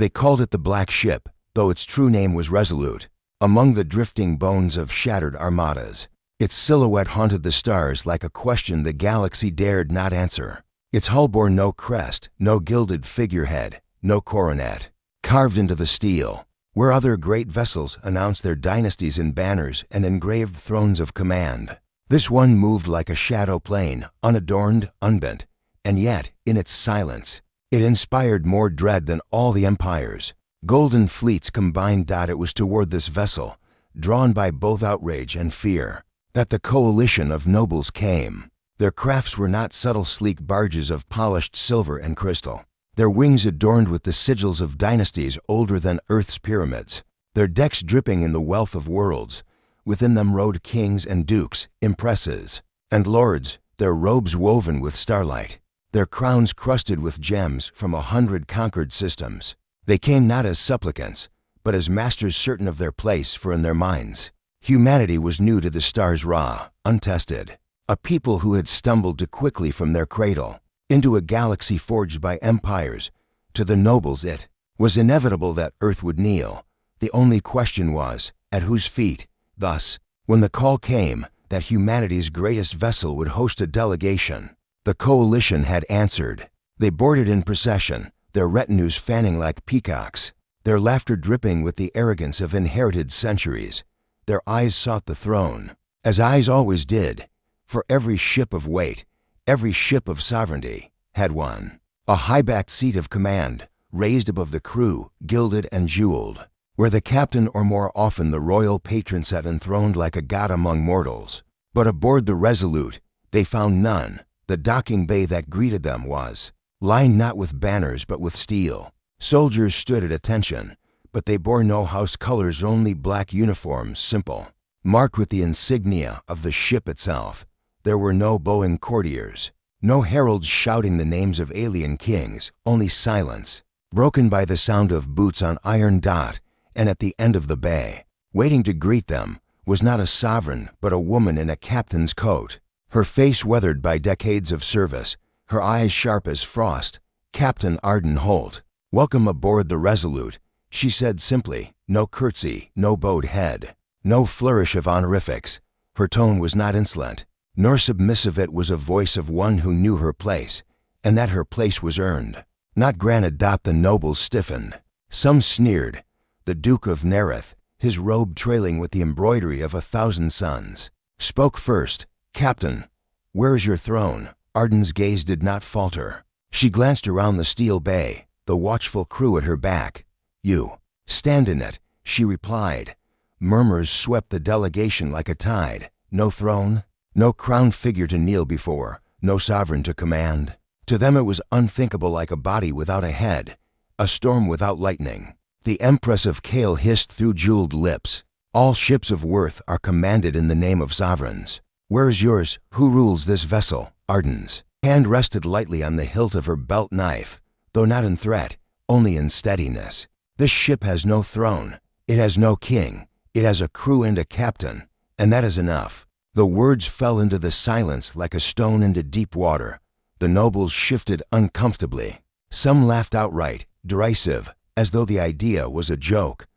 They called it the Black Ship, though its true name was Resolute. Among the drifting bones of shattered armadas, its silhouette haunted the stars like a question the galaxy dared not answer. Its hull bore no crest, no gilded figurehead, no coronet. Carved into the steel, where other great vessels announced their dynasties in banners and engraved thrones of command, this one moved like a shadow plane, unadorned, unbent, and yet, in its silence, it inspired more dread than all the empires. Golden fleets combined. It was toward this vessel, drawn by both outrage and fear, that the coalition of nobles came. Their crafts were not subtle sleek barges of polished silver and crystal, their wings adorned with the sigils of dynasties older than Earth's pyramids, their decks dripping in the wealth of worlds. Within them rode kings and dukes, empresses, and lords, their robes woven with starlight, their crowns crusted with gems from 100 conquered systems. They came not as supplicants, but as masters certain of their place, for in their minds, humanity was new to the stars, raw, untested, a people who had stumbled too quickly from their cradle into a galaxy forged by empires. To the nobles it was inevitable that Earth would kneel. The only question was, at whose feet? Thus, when the call came that humanity's greatest vessel would host a delegation, the coalition had answered. They boarded in procession, their retinues fanning like peacocks, their laughter dripping with the arrogance of inherited centuries. Their eyes sought the throne, as eyes always did, for every ship of weight, every ship of sovereignty, had one, a high-backed seat of command, raised above the crew, gilded and jeweled, where the captain or more often the royal patron sat enthroned like a god among mortals. But aboard the Resolute, they found none. The docking bay that greeted them was lined not with banners but with steel. Soldiers stood at attention, but they bore no house colors, only black uniforms, simple, marked with the insignia of the ship itself. There were no bowing courtiers, no heralds shouting the names of alien kings, only silence, broken by the sound of boots on iron. And at the end of the bay, waiting to greet them, was not a sovereign but a woman in a captain's coat, her face weathered by decades of service, her eyes sharp as frost. Captain Arden Holt. "Welcome aboard the Resolute," she said simply, no curtsy, no bowed head, no flourish of honorifics. Her tone was not insolent, nor submissive. It was a voice of one who knew her place, and that her place was earned, not granted. The nobles stiffened. Some sneered. The Duke of Nereth, his robe trailing with the embroidery of 1,000 suns, spoke first. "Captain, where is your throne?" Arden's gaze did not falter. She glanced around the steel bay, the watchful crew at her back. "You stand in it," she replied. Murmurs swept the delegation like a tide. No throne, no crowned figure to kneel before, no sovereign to command. To them it was unthinkable, like a body without a head, a storm without lightning. The Empress of Kale hissed through jeweled lips. "All ships of worth are commanded in the name of sovereigns. Where is yours? Who rules this vessel?" Arden's hand rested lightly on the hilt of her belt knife, though not in threat, only in steadiness. "This ship has no throne. It has no king. It has a crew and a captain, and that is enough." The words fell into the silence like a stone into deep water. The nobles shifted uncomfortably. Some laughed outright, derisive, as though the idea was a joke.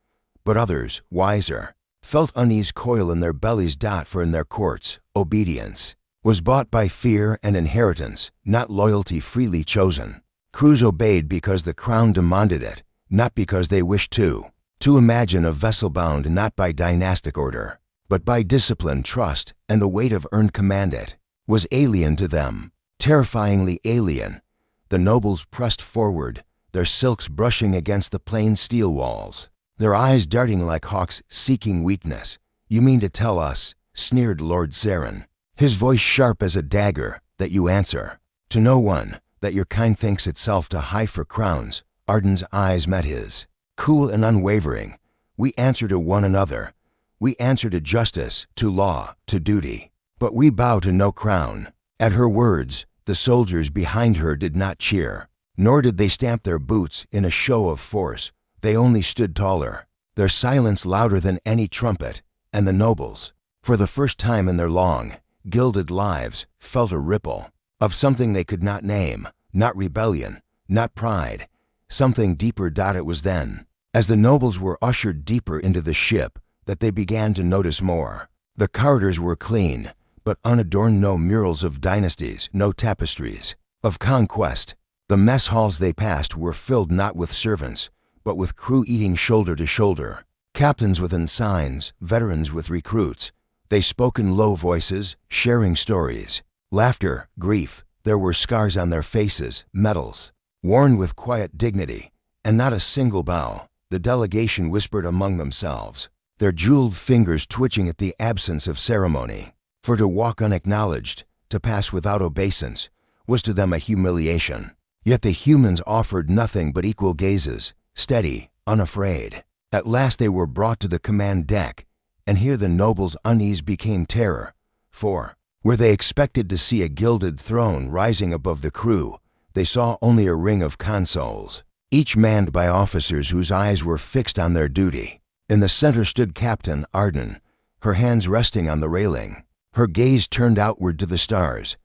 But others, wiser, felt unease coil in their bellies. For in their courts, obedience was bought by fear and inheritance, not loyalty freely chosen. Crews obeyed because the crown demanded it, not because they wished to. To imagine a vessel bound not by dynastic order, but by discipline, trust, and the weight of earned command, it was alien to them, terrifyingly alien. The nobles pressed forward, their silks brushing against the plain steel walls, their eyes darting like hawks seeking weakness. "You mean to tell us," sneered Lord Saren, his voice sharp as a dagger, "that you answer to no one, that your kind thinks itself too high for crowns?" Arden's eyes met his, cool and unwavering. "We answer to one another. We answer to justice, to law, to duty. But we bow to no crown." At her words, the soldiers behind her did not cheer, nor did they stamp their boots in a show of force. They only stood taller, their silence louder than any trumpet, and the nobles, for the first time in their long, gilded lives, felt a ripple of something they could not name, not rebellion, not pride, Something deeper. It was then, as the nobles were ushered deeper into the ship, that they began to notice more. The corridors were clean, but unadorned. No murals of dynasties, no tapestries of conquest. The mess halls they passed were filled not with servants, but with crew eating shoulder to shoulder. Captains with ensigns, veterans with recruits. They spoke in low voices, sharing stories. Laughter, grief. There were scars on their faces, medals, worn with quiet dignity, and not a single bow. The delegation whispered among themselves, their jeweled fingers twitching at the absence of ceremony. For to walk unacknowledged, to pass without obeisance, was to them a humiliation. Yet the humans offered nothing but equal gazes, steady, unafraid. At last they were brought to the command deck, and here the nobles' unease became terror. For, where they expected to see a gilded throne rising above the crew, they saw only a ring of consoles, each manned by officers whose eyes were fixed on their duty. In the center stood Captain Arden, her hands resting on the railing, her gaze turned outward to the stars.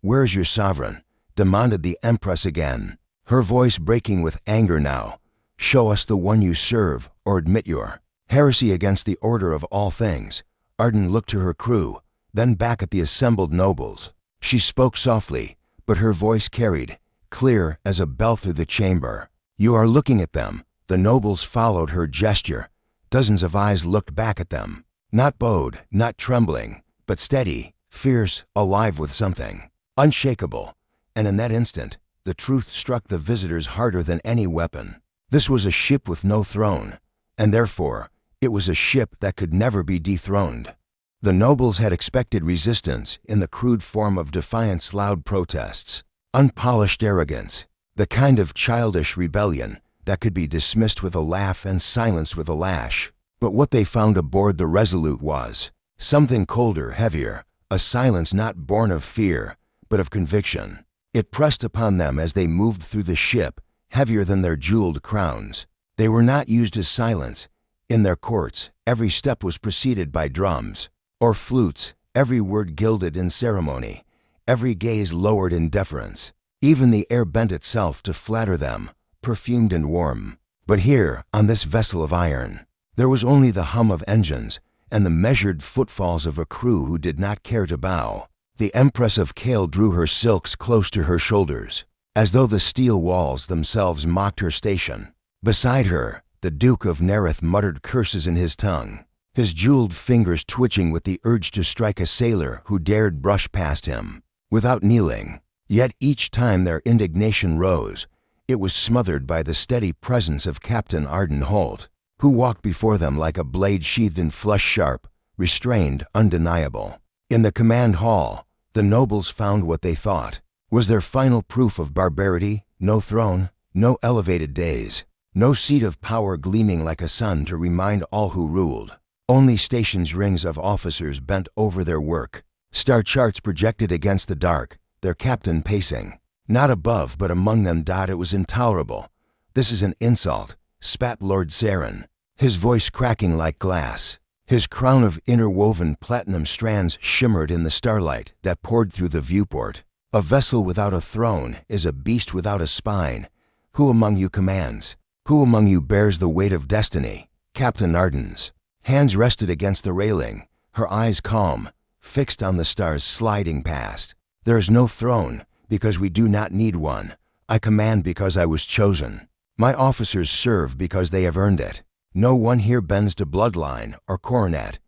"Where's your sovereign?" demanded the Empress again, her voice breaking with anger now. "Show us the one you serve, or admit your heresy against the order of all things." Arden looked to her crew, then back at the assembled nobles. She spoke softly, but her voice carried, clear as a bell through the chamber. "You are looking at them." The nobles followed her gesture. Dozens of eyes looked back at them, not bowed, not trembling, but steady, fierce, alive with something unshakable. And in that instant, the truth struck the visitors harder than any weapon. This was a ship with no throne, and therefore, it was a ship that could never be dethroned. The nobles had expected resistance in the crude form of defiance, loud protests, unpolished arrogance, the kind of childish rebellion that could be dismissed with a laugh and silenced with a lash. But what they found aboard the Resolute was something colder, heavier, a silence not born of fear, but of conviction. It pressed upon them as they moved through the ship, heavier than their jeweled crowns. They were not used to silence. In their courts, every step was preceded by drums or flutes, every word gilded in ceremony, every gaze lowered in deference. Even the air bent itself to flatter them, perfumed and warm. But here, on this vessel of iron, there was only the hum of engines and the measured footfalls of a crew who did not care to bow. The Empress of Kale drew her silks close to her shoulders, as though the steel walls themselves mocked her station. Beside her, the Duke of Nerith muttered curses in his tongue, his jeweled fingers twitching with the urge to strike a sailor who dared brush past him, without kneeling. Yet each time their indignation rose, it was smothered by the steady presence of Captain Arden Holt, who walked before them like a blade sheathed in flesh, sharp, restrained, undeniable. In the command hall, the nobles found what they thought was their final proof of barbarity: no throne, no elevated days, no seat of power gleaming like a sun to remind all who ruled. Only stations, rings of officers bent over their work, star charts projected against the dark, their captain pacing, not above but among them. It was intolerable. "This is an insult," spat Lord Saren, his voice cracking like glass. His crown of interwoven platinum strands shimmered in the starlight that poured through the viewport. "A vessel without a throne is a beast without a spine. Who among you commands? Who among you bears the weight of destiny?" Captain Arden's hands rested against the railing, her eyes calm, fixed on the stars sliding past. "There is no throne, because we do not need one. I command because I was chosen. My officers serve because they have earned it. No one here bends to bloodline or coronet."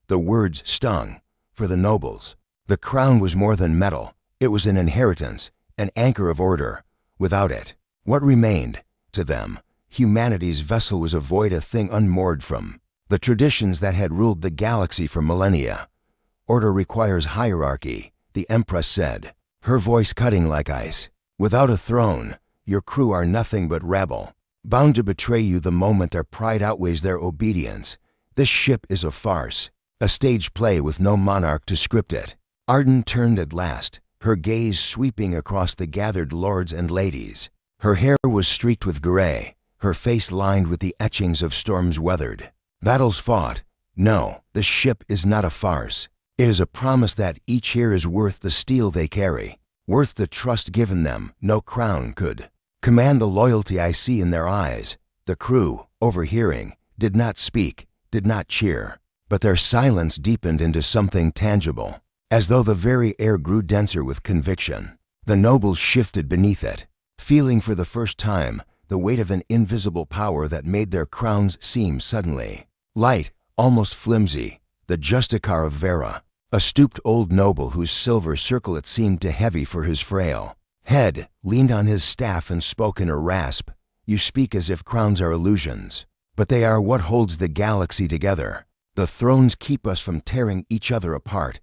The words stung. For the nobles, the crown was more than metal. It was an inheritance, an anchor of order. Without it, what remained? To them, humanity's vessel was a void, a thing unmoored from the traditions that had ruled the galaxy for millennia. "Order requires hierarchy," the Empress said, her voice cutting like ice. "Without a throne, your crew are nothing but rabble, bound to betray you the moment their pride outweighs their obedience. This ship is a farce, a stage play with no monarch to script it." Arden turned at last, her gaze sweeping across the gathered lords and ladies. Her hair was streaked with gray, her face lined with the etchings of storms weathered, battles fought. "No, this ship is not a farce. It is a promise that each here is worth the steel they carry, worth the trust given them. No crown could Command the loyalty I see in their eyes." The crew, overhearing, did not speak, did not cheer, but their silence deepened into something tangible, as though the very air grew denser with conviction. The nobles shifted beneath it, feeling for the first time the weight of an invisible power that made their crowns seem suddenly light, almost flimsy. The Justicar of Vera, a stooped old noble whose silver circlet seemed too heavy for his frail head, leaned on his staff and spoke in a rasp. "You speak as if crowns are illusions, but they are what holds the galaxy together. The thrones keep us from tearing each other apart.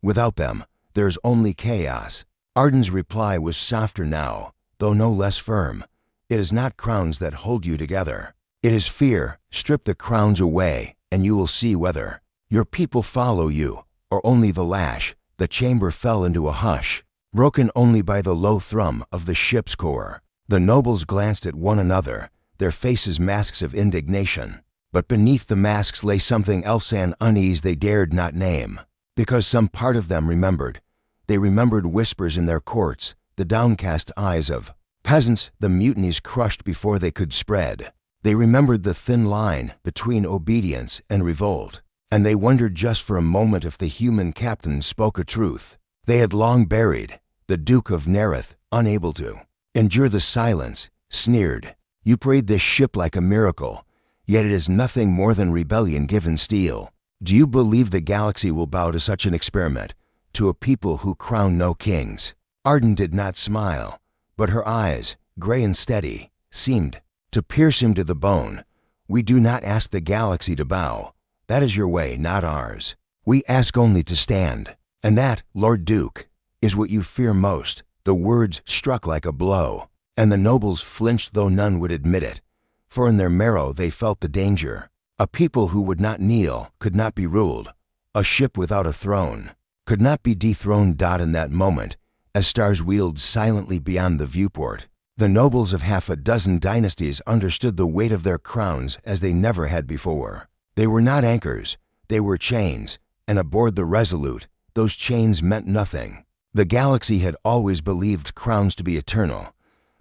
Without them, there's only chaos." Arden's reply was softer now, though no less firm. "It is not crowns that hold you together. It is fear. Strip the crowns away, and you will see whether your people follow you, or only the lash." The chamber fell into a hush, broken only by the low thrum of the ship's core. The nobles glanced at one another, their faces masks of indignation. But beneath the masks lay something else, an unease they dared not name, because some part of them remembered. They remembered whispers in their courts, the downcast eyes of peasants, the mutinies crushed before they could spread. They remembered the thin line between obedience and revolt, and they wondered just for a moment if the human captain spoke a truth they had long buried. The Duke of Nerith, unable to endure the silence, sneered, "You parade this ship like a miracle, yet it is nothing more than rebellion given steel. Do you believe the galaxy will bow to such an experiment, to a people who crown no kings?" Arden did not smile, but her eyes, gray and steady, seemed to pierce him to the bone. "We do not ask the galaxy to bow. That is your way, not ours. We ask only to stand. And that, Lord Duke, is what you fear most." The words struck like a blow, and the nobles flinched, though none would admit it, for in their marrow they felt the danger. A people who would not kneel could not be ruled. A ship without a throne could not be dethroned. In that moment, as stars wheeled silently beyond the viewport, the nobles of half a dozen dynasties understood the weight of their crowns as they never had before. They were not anchors, they were chains, and aboard the Resolute, those chains meant nothing. The galaxy had always believed crowns to be eternal,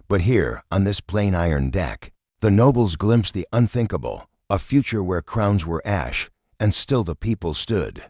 but here, on this plain iron deck, the nobles glimpsed the unthinkable, a future where crowns were ash, and still the people stood.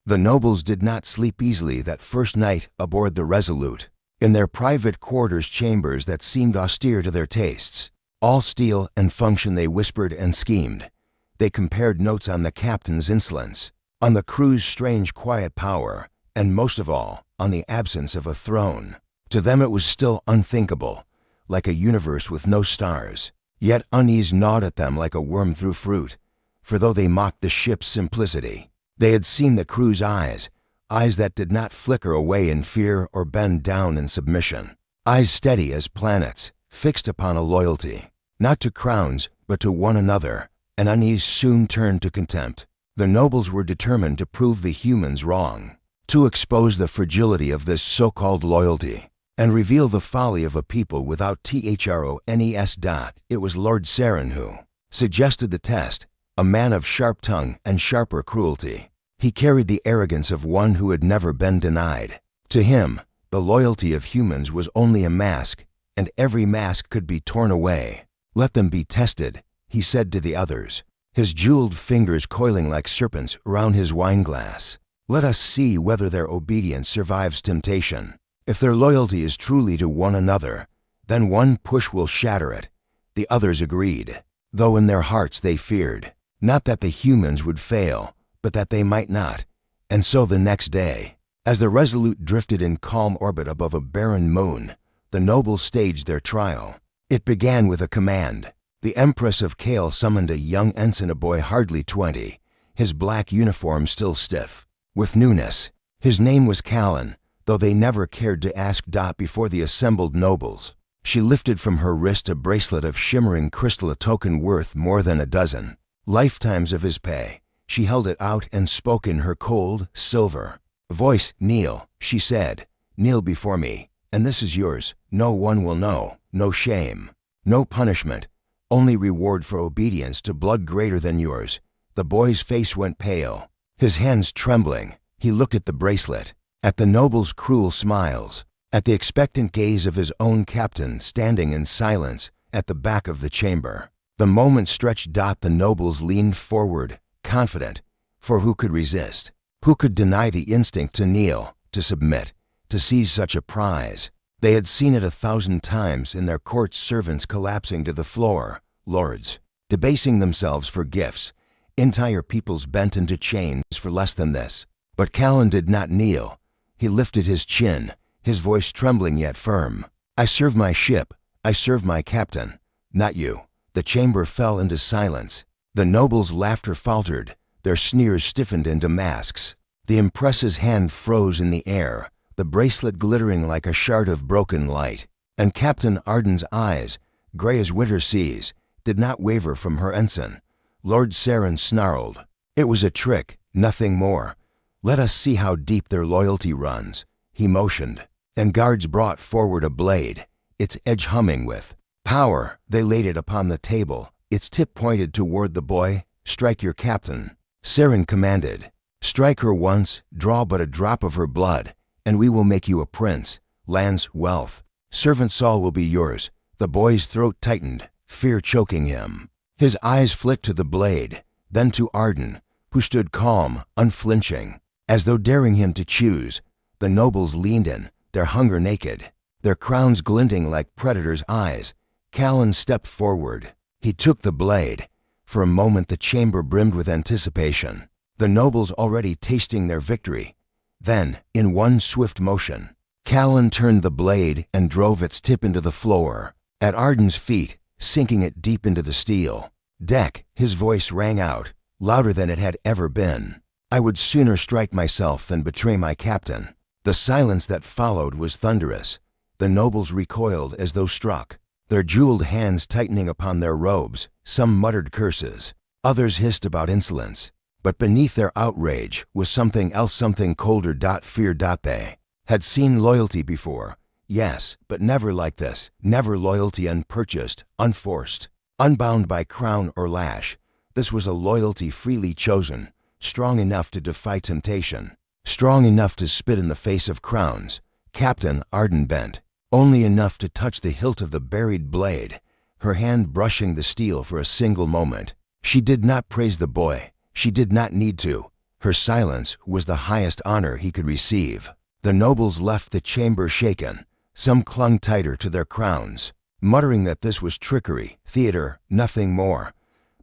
The nobles did not sleep easily that first night aboard the Resolute, in their private quarters, chambers that seemed austere to their tastes. All steel and function, they whispered and schemed. They compared notes on the captain's insolence, on the crew's strange quiet power, and most of all, on the absence of a throne. To them it was still unthinkable, like a universe with no stars. Yet unease gnawed at them like a worm through fruit, for though they mocked the ship's simplicity, they had seen the crew's eyes, eyes that did not flicker away in fear or bend down in submission, eyes steady as planets, fixed upon a loyalty, not to crowns, but to one another. And unease soon turned to contempt. The nobles were determined to prove the humans wrong, to expose the fragility of this so-called loyalty, and reveal the folly of a people without thrones. It was Lord Saren who suggested the test, a man of sharp tongue and sharper cruelty. He carried the arrogance of one who had never been denied. To him, the loyalty of humans was only a mask, and every mask could be torn away. "Let them be tested," he said to the others, his jeweled fingers coiling like serpents round his wineglass. "Let us see whether their obedience survives temptation. If their loyalty is truly to one another, then one push will shatter it." The others agreed, though in their hearts they feared, not that the humans would fail, but that they might not. And so the next day, as the Resolute drifted in calm orbit above a barren moon, the nobles staged their trial. It began with a command. The Empress of Kale summoned a young ensign, a boy hardly 20, his black uniform still stiff with newness. His name was Callan, though they never cared to ask. Before the assembled nobles, she lifted from her wrist a bracelet of shimmering crystal, a token worth more than a dozen lifetimes of his pay. She held it out and spoke in her cold, silver voice. "Kneel," she said. "Kneel before me, and this is yours. No one will know, no shame, no punishment, only reward for obedience to blood greater than yours." The boy's face went pale, his hands trembling. He looked at the bracelet, at the nobles' cruel smiles, at the expectant gaze of his own captain standing in silence at the back of the chamber. The moment stretched. The nobles leaned forward, confident, for who could resist? Who could deny the instinct to kneel, to submit, to seize such a prize? They had seen it 1,000 times in their court servants collapsing to the floor, lords, debasing themselves for gifts, entire peoples bent into chains for less than this. But Callan did not kneel. He lifted his chin, his voice trembling yet firm. I serve my ship, I serve my captain, not you. The chamber fell into silence. The nobles' laughter faltered, their sneers stiffened into masks. The Empress's hand froze in the air, the bracelet glittering like a shard of broken light. And Captain Arden's eyes, gray as winter seas, did not waver from her ensign. Lord Saren snarled. It was a trick, nothing more. Let us see how deep their loyalty runs. He motioned, and guards brought forward a blade, its edge humming with power. They laid it upon the table, its tip pointed toward the boy. Strike your captain. Saren commanded. Strike her once, draw but a drop of her blood, and we will make you a prince, lands, wealth. Servant Saul will be yours. The boy's throat tightened, fear choking him. His eyes flicked to the blade, then to Arden, who stood calm, unflinching. As though daring him to choose, the nobles leaned in, their hunger naked, their crowns glinting like predators' eyes. Callan stepped forward. He took the blade. For a moment the chamber brimmed with anticipation, the nobles already tasting their victory. Then, in one swift motion, Callan turned the blade and drove its tip into the floor, at Arden's feet, sinking it deep into the steel. Deck, his voice rang out, louder than it had ever been. I would sooner strike myself than betray my captain. The silence that followed was thunderous. The nobles recoiled as though struck, their jeweled hands tightening upon their robes. Some muttered curses, others hissed about insolence. But beneath their outrage was something else, something colder. Fear. They had seen loyalty before, yes, but never like this. Never loyalty unpurchased, unforced, unbound by crown or lash. This was a loyalty freely chosen, strong enough to defy temptation, strong enough to spit in the face of crowns. Captain Arden bent, only enough to touch the hilt of the buried blade, her hand brushing the steel for a single moment. She did not praise the boy. She did not need to. Her silence was the highest honor he could receive. The nobles left the chamber shaken. Some clung tighter to their crowns, muttering that this was trickery, theater, nothing more.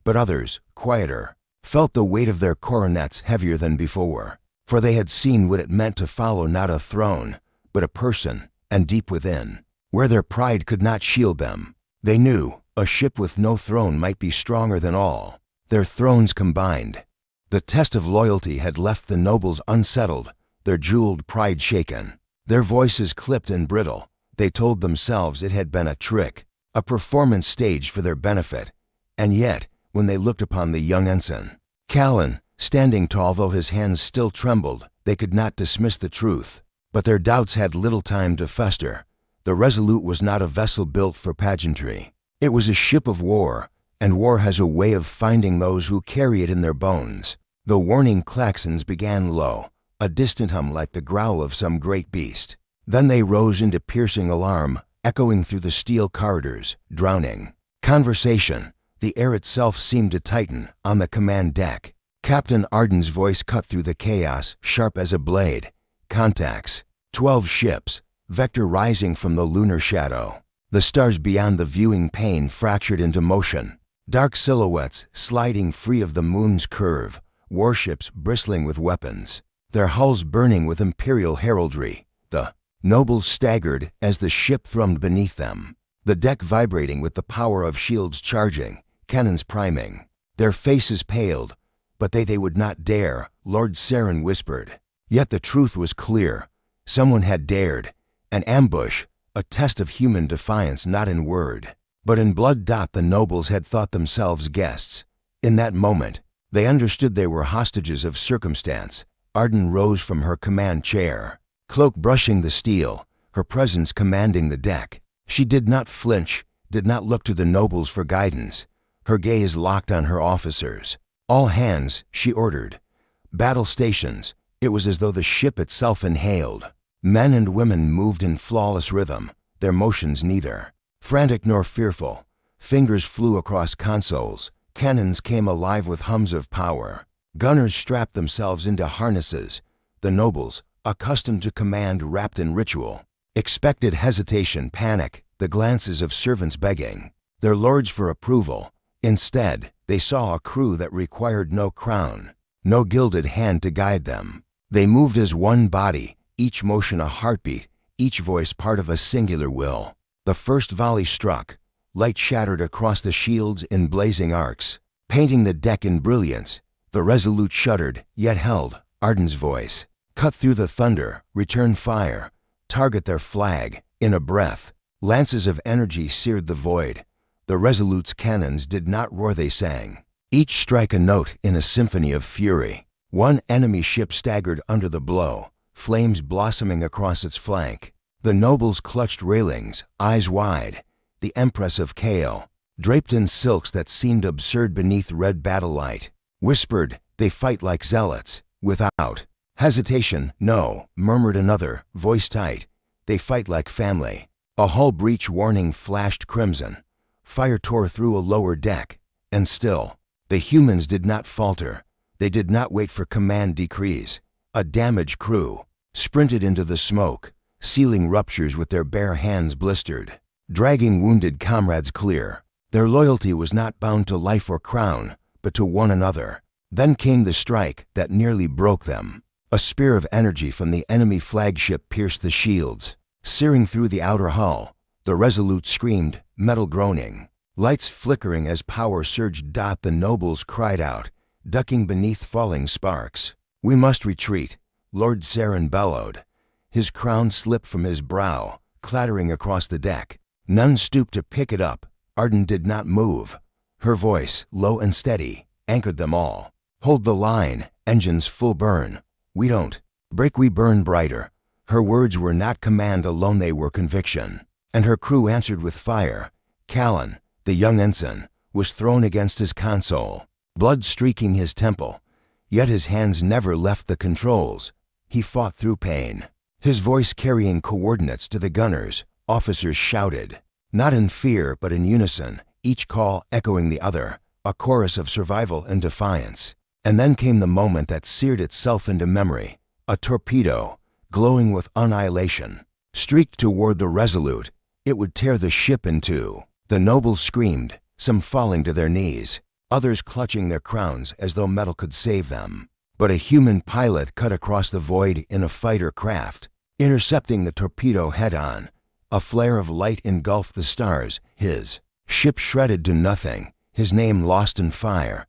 But others, quieter, felt the weight of their coronets heavier than before, for they had seen what it meant to follow not a throne, but a person, and deep within, where their pride could not shield them, they knew a ship with no throne might be stronger than all their thrones combined. The test of loyalty had left the nobles unsettled, their jeweled pride shaken, their voices clipped and brittle. They told themselves it had been a trick, a performance staged for their benefit. And yet, when they looked upon the young ensign, Callan, standing tall though his hands still trembled, they could not dismiss the truth. But their doubts had little time to fester. The Resolute was not a vessel built for pageantry. It was a ship of war, and war has a way of finding those who carry it in their bones. The warning claxons began low, a distant hum like the growl of some great beast. Then they rose into piercing alarm, echoing through the steel corridors, drowning conversation. The air itself seemed to tighten on the command deck. Captain Arden's voice cut through the chaos, sharp as a blade. Contacts. 12 ships, vector rising from the lunar shadow. The stars beyond the viewing pane fractured into motion. Dark silhouettes sliding free of the moon's curve. Warships bristling with weapons, their hulls burning with imperial heraldry. The nobles staggered as the ship thrummed beneath them, the deck vibrating with the power of shields charging, cannons priming. Their faces paled, but they would not dare, Lord Saren whispered. Yet the truth was clear. Someone had dared. An ambush, a test of human defiance not in word, but in blood. The nobles had thought themselves guests. In that moment, they understood they were hostages of circumstance. Arden rose from her command chair, cloak brushing the steel, her presence commanding the deck. She did not flinch, did not look to the nobles for guidance. Her gaze locked on her officers. All hands, she ordered. Battle stations. It was as though the ship itself inhaled. Men and women moved in flawless rhythm, their motions neither frantic nor fearful. Fingers flew across consoles, cannons came alive with hums of power. Gunners strapped themselves into harnesses. The nobles, accustomed to command wrapped in ritual, expected hesitation, panic, the glances of servants begging their lords for approval. Instead, they saw a crew that required no crown, no gilded hand to guide them. They moved as one body, each motion a heartbeat, each voice part of a singular will. The first volley struck. Light shattered across the shields in blazing arcs, painting the deck in brilliance. The Resolute shuddered, yet held. Arden's voice cut through the thunder. Return fire. Target their flag. In a breath, lances of energy seared the void. The Resolute's cannons did not roar, they sang, each strike a note in a symphony of fury. One enemy ship staggered under the blow, flames blossoming across its flank. The nobles clutched railings, eyes wide. The Empress of Kale, draped in silks that seemed absurd beneath red battle light, whispered, "They fight like zealots." Without hesitation, "No," murmured another, voice tight. "They fight like family." A hull breach warning flashed crimson. Fire tore through a lower deck, and still, the humans did not falter. They did not wait for command decrees. A damaged crew sprinted into the smoke, sealing ruptures with their bare hands blistered, dragging wounded comrades clear. Their loyalty was not bound to life or crown, but to one another. Then came the strike that nearly broke them. A spear of energy from the enemy flagship pierced the shields, searing through the outer hull. The Resolute screamed, metal groaning, lights flickering as power surged. The nobles cried out, ducking beneath falling sparks. "We must retreat," Lord Saren bellowed. His crown slipped from his brow, clattering across the deck. None stooped to pick it up. Arden did not move. Her voice, low and steady, anchored them all. "Hold the line, engines full burn. We don't break, we burn brighter." Her words were not command alone, they were conviction. And her crew answered with fire. Callan, the young ensign, was thrown against his console, blood streaking his temple. Yet his hands never left the controls. He fought through pain, his voice carrying coordinates to the gunners. Officers shouted, not in fear but in unison, each call echoing the other, a chorus of survival and defiance. And then came the moment that seared itself into memory. A torpedo, glowing with annihilation, streaked toward the Resolute. It would tear the ship in two. The nobles screamed, some falling to their knees, others clutching their crowns as though metal could save them. But a human pilot cut across the void in a fighter craft, intercepting the torpedo head-on. A flare of light engulfed the stars, his ship shredded to nothing, his name lost in fire.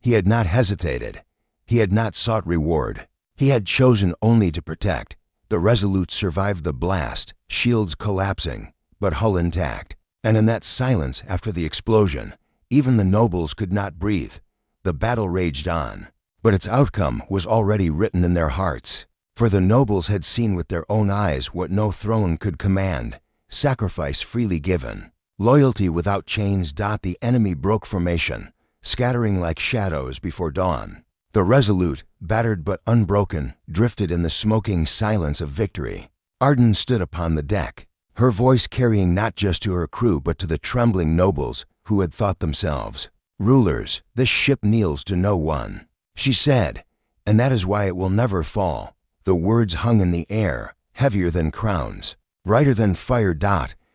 He had not hesitated. He had not sought reward. He had chosen only to protect. The Resolute survived the blast, shields collapsing, but hull intact. And in that silence after the explosion, even the nobles could not breathe. The battle raged on, but its outcome was already written in their hearts. For the nobles had seen with their own eyes what no throne could command, sacrifice freely given, loyalty without chains. The enemy broke formation, scattering like shadows before dawn. The Resolute, battered but unbroken, drifted in the smoking silence of victory. Arden stood upon the deck, her voice carrying not just to her crew but to the trembling nobles who had thought themselves rulers. "This ship kneels to no one," she said, "and that is why it will never fall." The words hung in the air, heavier than crowns, brighter than fire.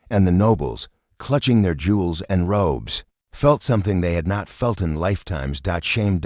And the nobles, clutching their jewels and robes, felt something they had not felt in lifetimes. Shame.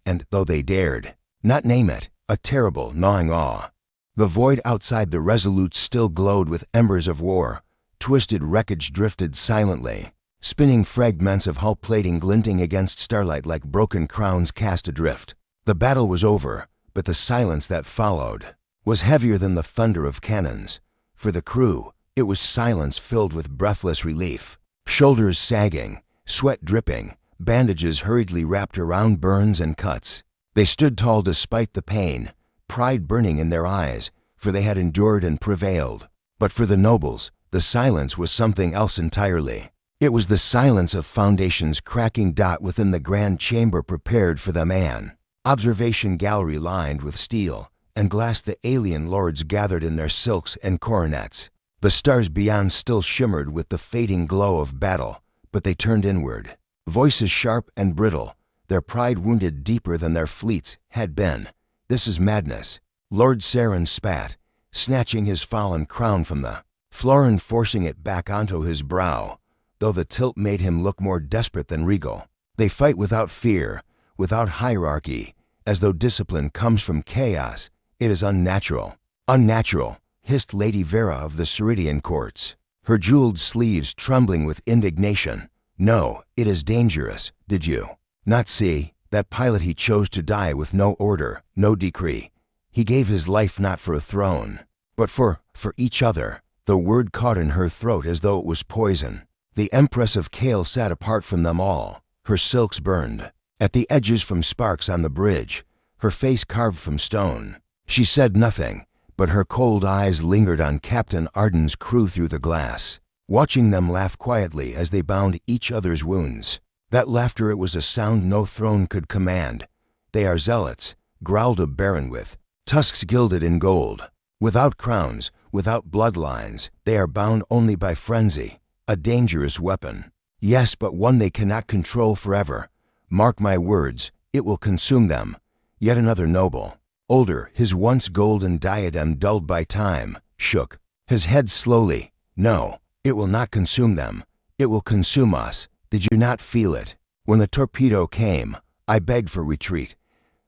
And though they dared not name it, a terrible, gnawing awe. The void outside the Resolute still glowed with embers of war. Twisted wreckage drifted silently, spinning fragments of hull plating glinting against starlight like broken crowns cast adrift. The battle was over, but the silence that followed was heavier than the thunder of cannons. For the crew, it was silence filled with breathless relief. Shoulders sagging, sweat dripping, bandages hurriedly wrapped around burns and cuts. They stood tall despite the pain, pride burning in their eyes, for they had endured and prevailed. But for the nobles, the silence was something else entirely. It was the silence of foundations cracking. Within the grand chamber prepared for the man, observation gallery lined with steel, and glass the alien lords gathered in their silks and coronets. The stars beyond still shimmered with the fading glow of battle, but they turned inward. Voices sharp and brittle, their pride wounded deeper than their fleets had been. "This is madness." Lord Saren spat, snatching his fallen crown from the floor and forcing it back onto his brow, though the tilt made him look more desperate than regal. "They fight without fear, without hierarchy, as though discipline comes from chaos. It is unnatural." "Unnatural," hissed Lady Vera of the Ceridian courts, her jeweled sleeves trembling with indignation. "No, it is dangerous. Did you not see? That pilot, he chose to die with no order, no decree. He gave his life not for a throne, but for each other." The word caught in her throat as though it was poison. The Empress of Kale sat apart from them all, her silks burned at the edges from sparks on the bridge, her face carved from stone. She said nothing, but her cold eyes lingered on Captain Arden's crew through the glass, watching them laugh quietly as they bound each other's wounds. That laughter, it was a sound no throne could command. "They are zealots," growled a baron with tusks gilded in gold. "Without crowns, without bloodlines, they are bound only by frenzy, a dangerous weapon. Yes, but one they cannot control forever. Mark my words, it will consume them." Yet another noble, older, his once golden diadem dulled by time, shook his head slowly. "No, it will not consume them. It will consume us. Did you not feel it? When the torpedo came, I begged for retreat,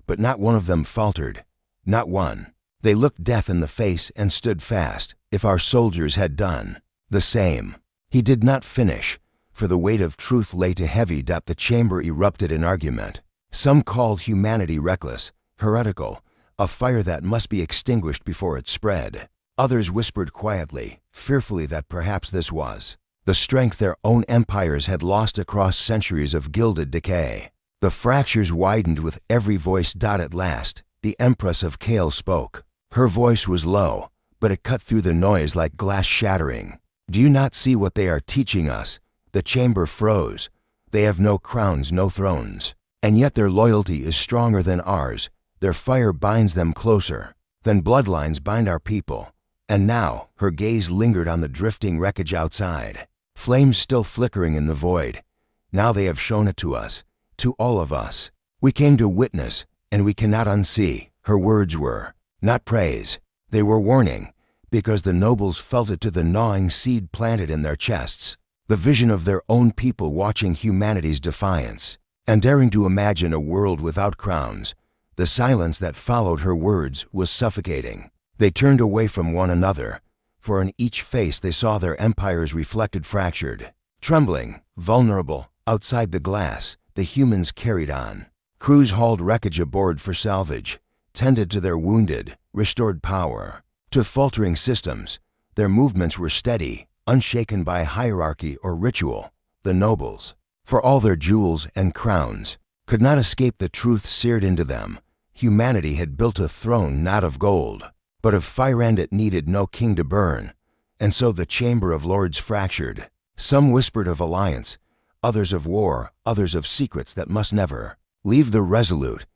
but not one of them faltered. Not one. They looked death in the face and stood fast. If our soldiers had done the same." He did not finish, for the weight of truth lay too heavy. The chamber erupted in argument. Some called humanity reckless, heretical, a fire that must be extinguished before it spread. Others whispered quietly, fearfully, that perhaps this was the strength their own empires had lost across centuries of gilded decay. The fractures widened with every voice. At last, the Empress of Kale spoke. Her voice was low, but it cut through the noise like glass shattering. "Do you not see what they are teaching us?" The chamber froze. "They have no crowns, no thrones. And yet their loyalty is stronger than ours. Their fire binds them closer than bloodlines bind our people." And now, her gaze lingered on the drifting wreckage outside, flames still flickering in the void. "Now they have shown it to us, to all of us. We came to witness, and we cannot unsee." Her words were not praise, they were warning, because the nobles felt it to the gnawing seed planted in their chests, the vision of their own people watching humanity's defiance, and daring to imagine a world without crowns. The silence that followed her words was suffocating. They turned away from one another, for in each face they saw their empires reflected, fractured, trembling, vulnerable. Outside the glass, the humans carried on. Crews hauled wreckage aboard for salvage, tended to their wounded, restored power to faltering systems. Their movements were steady, unshaken by hierarchy or ritual. The nobles, for all their jewels and crowns, could not escape the truth seared into them. Humanity had built a throne not of gold, but of fire, and it needed no king to burn. And so the chamber of lords fractured. Some whispered of alliance, others of war, others of secrets that must never leave the Resolute.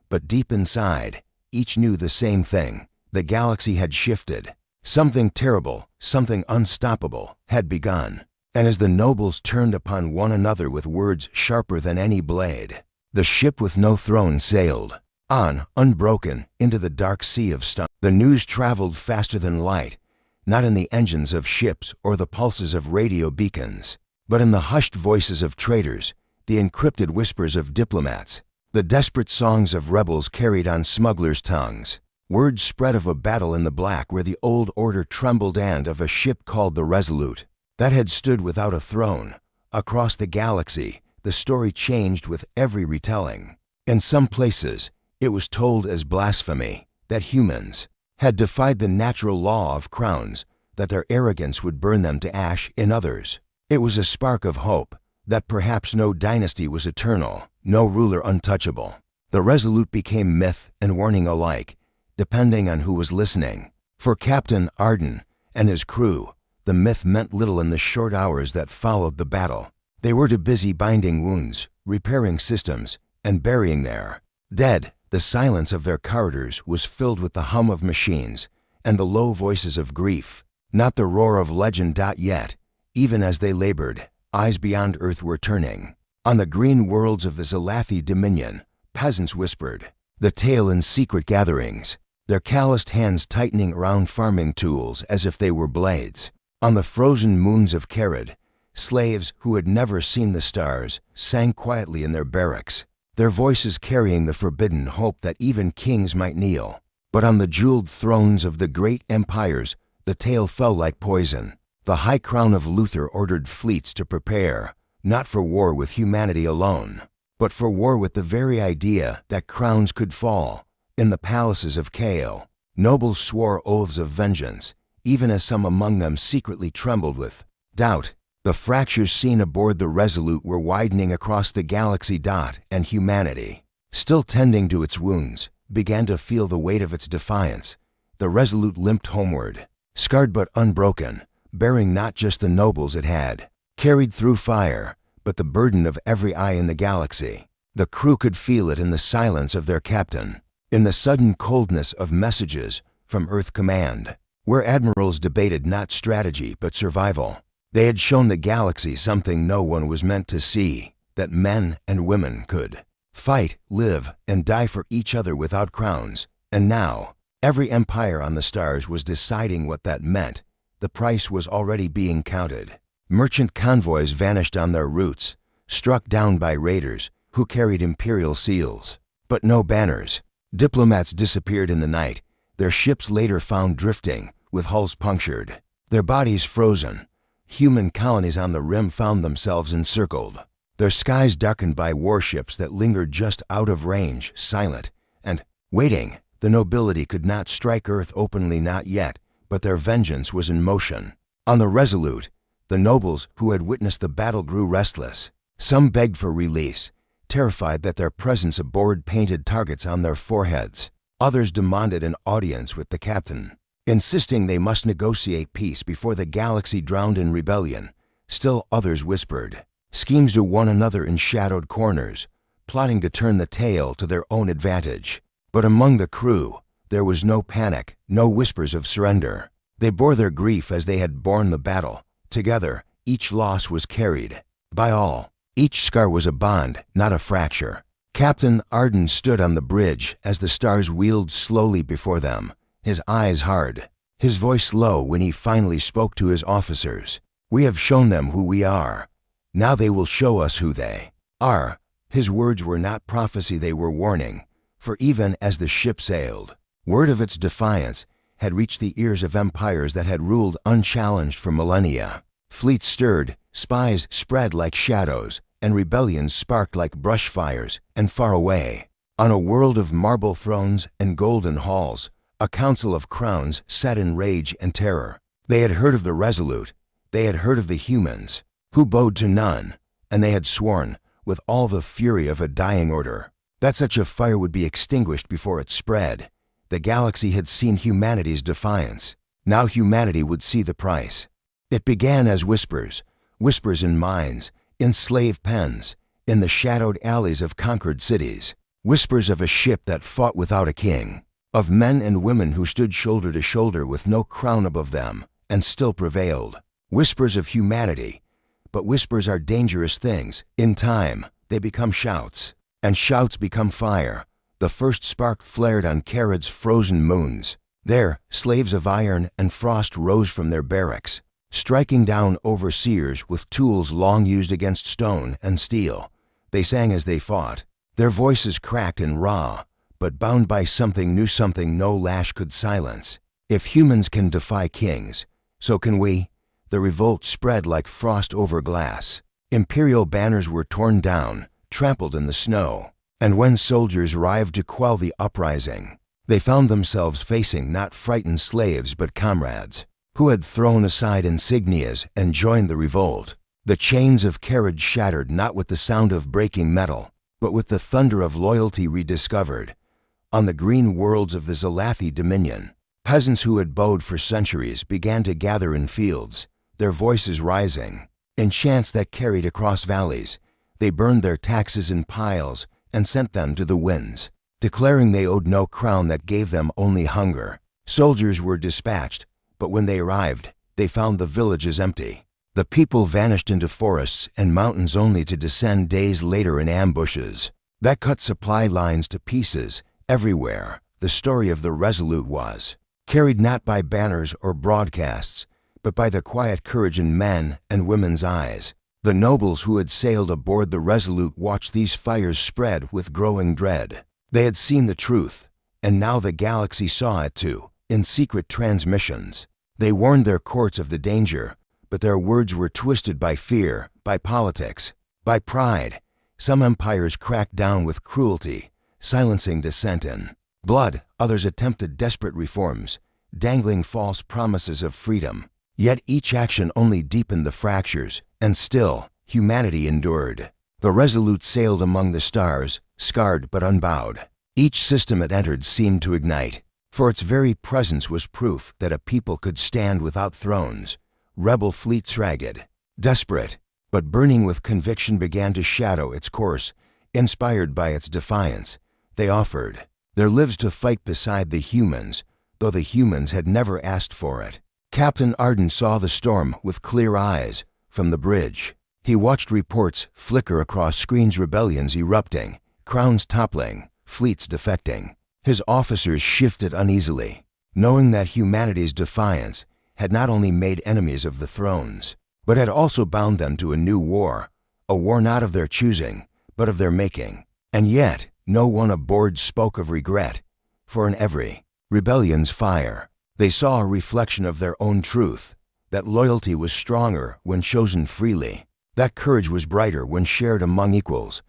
But deep inside, each knew the same thing. The galaxy had shifted. Something terrible, something unstoppable, had begun. And as the nobles turned upon one another with words sharper than any blade, the ship with no throne sailed on, unbroken, into the dark sea of stone. The news traveled faster than light, not in the engines of ships or the pulses of radio beacons, but in the hushed voices of traitors, the encrypted whispers of diplomats, the desperate songs of rebels carried on smugglers' tongues. Word spread of a battle in the black where the old order trembled, and of a ship called the Resolute that had stood without a throne. Across the galaxy, the story changed with every retelling. In some places, it was told as blasphemy that humans had defied the natural law of crowns, that their arrogance would burn them to ash. In others, it was a spark of hope that perhaps no dynasty was eternal, no ruler untouchable. The Resolute became myth and warning alike, depending on who was listening. For Captain Arden and his crew, the myth meant little in the short hours that followed the battle. They were too busy binding wounds, repairing systems, and burying their dead. The silence of their corridors was filled with the hum of machines and the low voices of grief, not the roar of legend. Yet, even as they labored, eyes beyond Earth were turning. On the green worlds of the Zalathi Dominion, peasants whispered, the tale in secret gatherings, their calloused hands tightening around farming tools as if they were blades. On the frozen moons of Carid, slaves who had never seen the stars sang quietly in their barracks, their voices carrying the forbidden hope that even kings might kneel. But on the jeweled thrones of the great empires, the tale fell like poison. The High Crown of Luther ordered fleets to prepare, not for war with humanity alone, but for war with the very idea that crowns could fall. In the palaces of Kao, nobles swore oaths of vengeance, even as some among them secretly trembled with doubt. The fractures seen aboard the Resolute were widening across the galaxy. And humanity, still tending to its wounds, began to feel the weight of its defiance. The Resolute limped homeward, scarred but unbroken, bearing not just the nobles it had carried through fire, but the burden of every eye in the galaxy. The crew could feel it in the silence of their captain, in the sudden coldness of messages from Earth Command, where admirals debated not strategy but survival. They had shown the galaxy something no one was meant to see, that men and women could fight, live, and die for each other without crowns. And now, every empire on the stars was deciding what that meant. The price was already being counted. Merchant convoys vanished on their routes, struck down by raiders who carried imperial seals, but no banners. Diplomats disappeared in the night, their ships later found drifting, with hulls punctured, their bodies frozen. Human colonies on the rim found themselves encircled, their skies darkened by warships that lingered just out of range, silent and waiting. The nobility could not strike Earth openly, not yet, but their vengeance was in motion. On the Resolute, the nobles who had witnessed the battle grew restless. Some begged for release, terrified that their presence aboard painted targets on their foreheads. Others demanded an audience with the captain, insisting they must negotiate peace before the galaxy drowned in rebellion. Still others whispered schemes to one another in shadowed corners, plotting to turn the tale to their own advantage. But among the crew, there was no panic, no whispers of surrender. They bore their grief as they had borne the battle. Together, each loss was carried by all. Each scar was a bond, not a fracture. Captain Arden stood on the bridge as the stars wheeled slowly before them, his eyes hard, his voice low when he finally spoke to his officers. We have shown them who we are. Now they will show us who they are. His words were not prophecy, they were warning. For even as the ship sailed, word of its defiance had reached the ears of empires that had ruled unchallenged for millennia. Fleets stirred, spies spread like shadows, and rebellions sparked like brush fires. And far away, on a world of marble thrones and golden halls, a council of crowns sat in rage and terror. They had heard of the Resolute, they had heard of the humans, who bowed to none, and they had sworn, with all the fury of a dying order, that such a fire would be extinguished before it spread. The galaxy had seen humanity's defiance. Now humanity would see the price. It began as whispers, whispers in mines, in slave pens, in the shadowed alleys of conquered cities, whispers of a ship that fought without a king, of men and women who stood shoulder to shoulder with no crown above them, and still prevailed. Whispers of humanity. But whispers are dangerous things. In time, they become shouts, and shouts become fire. The first spark flared on Carid's frozen moons. There, slaves of iron and frost rose from their barracks, striking down overseers with tools long used against stone and steel. They sang as they fought, their voices cracked and raw, but bound by something new, something no lash could silence. If humans can defy kings, so can we. The revolt spread like frost over glass. Imperial banners were torn down, trampled in the snow. And when soldiers arrived to quell the uprising, they found themselves facing not frightened slaves but comrades, who had thrown aside insignias and joined the revolt. The chains of carriage shattered not with the sound of breaking metal, but with the thunder of loyalty rediscovered. On the green worlds of the Zalathi Dominion, peasants who had bowed for centuries began to gather in fields, their voices rising. In chants that carried across valleys, they burned their taxes in piles and sent them to the winds. declaring they owed no crown that gave them only hunger. Soldiers were dispatched, but when they arrived, they found the villages empty. The people vanished into forests and mountains only to descend days later in ambushes that cut supply lines to pieces. Everywhere, the story of the Resolute was carried not by banners or broadcasts, but by the quiet courage in men and women's eyes. The nobles who had sailed aboard the Resolute watched these fires spread with growing dread. They had seen the truth, and now the galaxy saw it too, in secret transmissions. They warned their courts of the danger, but their words were twisted by fear, by politics, by pride. Some empires cracked down with cruelty, silencing dissent in blood. Others attempted desperate reforms, dangling false promises of freedom. Yet each action only deepened the fractures, and still, humanity endured. The Resolute sailed among the stars, scarred but unbowed. Each system it entered seemed to ignite, for its very presence was proof that a people could stand without thrones. Rebel fleets ragged, desperate, but burning with conviction began to shadow its course. Inspired by its defiance, they offered their lives to fight beside the humans, though the humans had never asked for it. Captain Arden saw the storm with clear eyes from the bridge. He watched reports flicker across screens, rebellions erupting, crowns toppling, fleets defecting. His officers shifted uneasily, knowing that humanity's defiance had not only made enemies of the thrones, but had also bound them to a new war, a war not of their choosing, but of their making. And yet, no one aboard spoke of regret, for in every rebellion's fire, they saw a reflection of their own truth, that loyalty was stronger when chosen freely, that courage was brighter when shared among equals.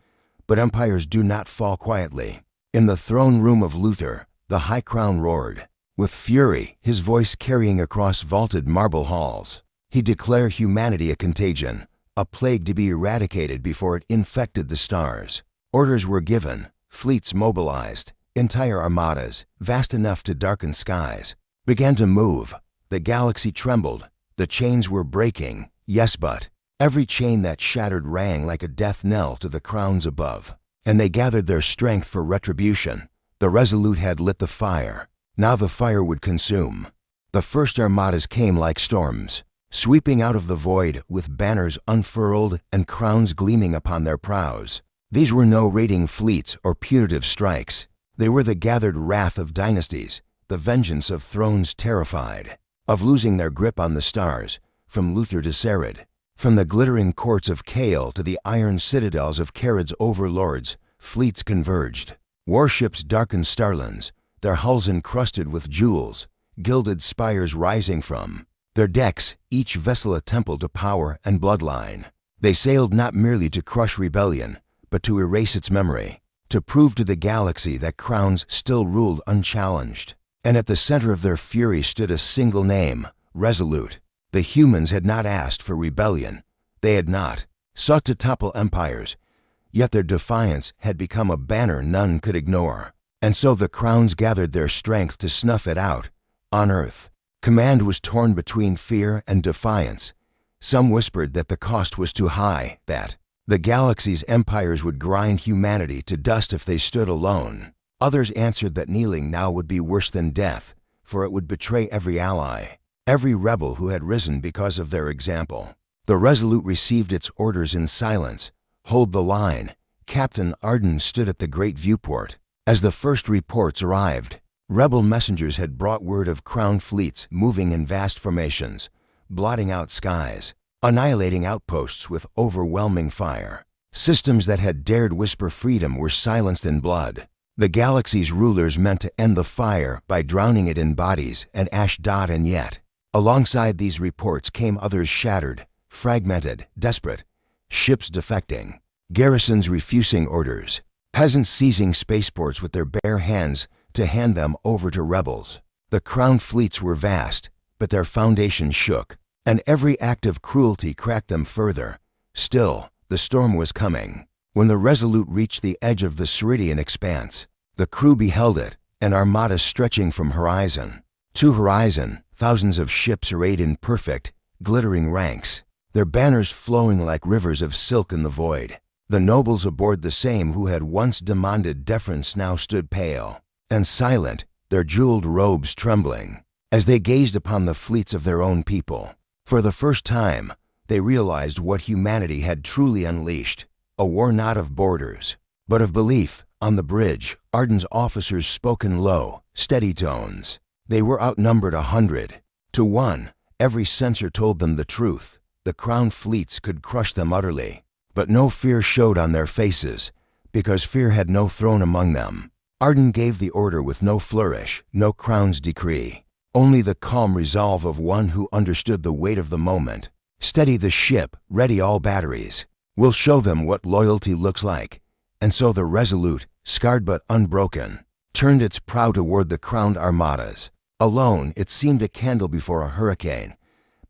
But empires do not fall quietly. In the throne room of Luther, the High Crown roared with fury, his voice carrying across vaulted marble halls. He declared humanity a contagion, a plague to be eradicated before it infected the stars. Orders were given, fleets mobilized, entire armadas, vast enough to darken skies, began to move. The galaxy trembled. The chains were breaking, yes, but every chain that shattered rang like a death knell to the crowns above. And they gathered their strength for retribution. The Resolute had lit the fire. Now the fire would consume. The first armadas came like storms, sweeping out of the void with banners unfurled and crowns gleaming upon their prows. These were no raiding fleets or punitive strikes. They were the gathered wrath of dynasties, the vengeance of thrones terrified of losing their grip on the stars. From Luther to Sarid, from the glittering courts of Kael to the iron citadels of Carid's overlords, fleets converged. Warships darkened starlands, their hulls encrusted with jewels, gilded spires rising from their decks, each vessel a temple to power and bloodline. They sailed not merely to crush rebellion, but to erase its memory, to prove to the galaxy that crowns still ruled unchallenged. And at the center of their fury stood a single name, Resolute. The humans had not asked for rebellion. They had not sought to topple empires, yet their defiance had become a banner none could ignore. And so the crowns gathered their strength to snuff it out. On Earth, command was torn between fear and defiance. Some whispered that the cost was too high, that the galaxy's empires would grind humanity to dust if they stood alone. Others answered that kneeling now would be worse than death, for it would betray every ally, every rebel who had risen because of their example. The Resolute received its orders in silence. Hold the line. Captain Arden stood at the great viewport. As the first reports arrived, rebel messengers had brought word of crown fleets moving in vast formations, blotting out skies, annihilating outposts with overwhelming fire. Systems that had dared whisper freedom were silenced in blood. The galaxy's rulers meant to end the fire by drowning it in bodies and ash. And yet, alongside these reports came others shattered, fragmented, desperate. Ships defecting, garrisons refusing orders, peasants seizing spaceports with their bare hands to hand them over to rebels. The crown fleets were vast, but their foundations shook, and every act of cruelty cracked them further. Still, the storm was coming. When the Resolute reached the edge of the Ceridian expanse, the crew beheld it, an armada stretching from horizon to horizon, thousands of ships arrayed in perfect, glittering ranks, their banners flowing like rivers of silk in the void. The nobles aboard the same who had once demanded deference now stood pale and silent, their jeweled robes trembling, as they gazed upon the fleets of their own people. For the first time, they realized what humanity had truly unleashed, a war not of borders, but of belief. On the bridge, Arden's officers spoke in low, steady tones. They were outnumbered 100-1. Every sensor told them the truth. The crowned fleets could crush them utterly. But no fear showed on their faces, because fear had no throne among them. Arden gave the order with no flourish, no crown's decree. Only the calm resolve of one who understood the weight of the moment. Steady the ship, ready all batteries. We'll show them what loyalty looks like. And so the Resolute, scarred but unbroken, turned its prow toward the crowned armadas. Alone, it seemed a candle before a hurricane,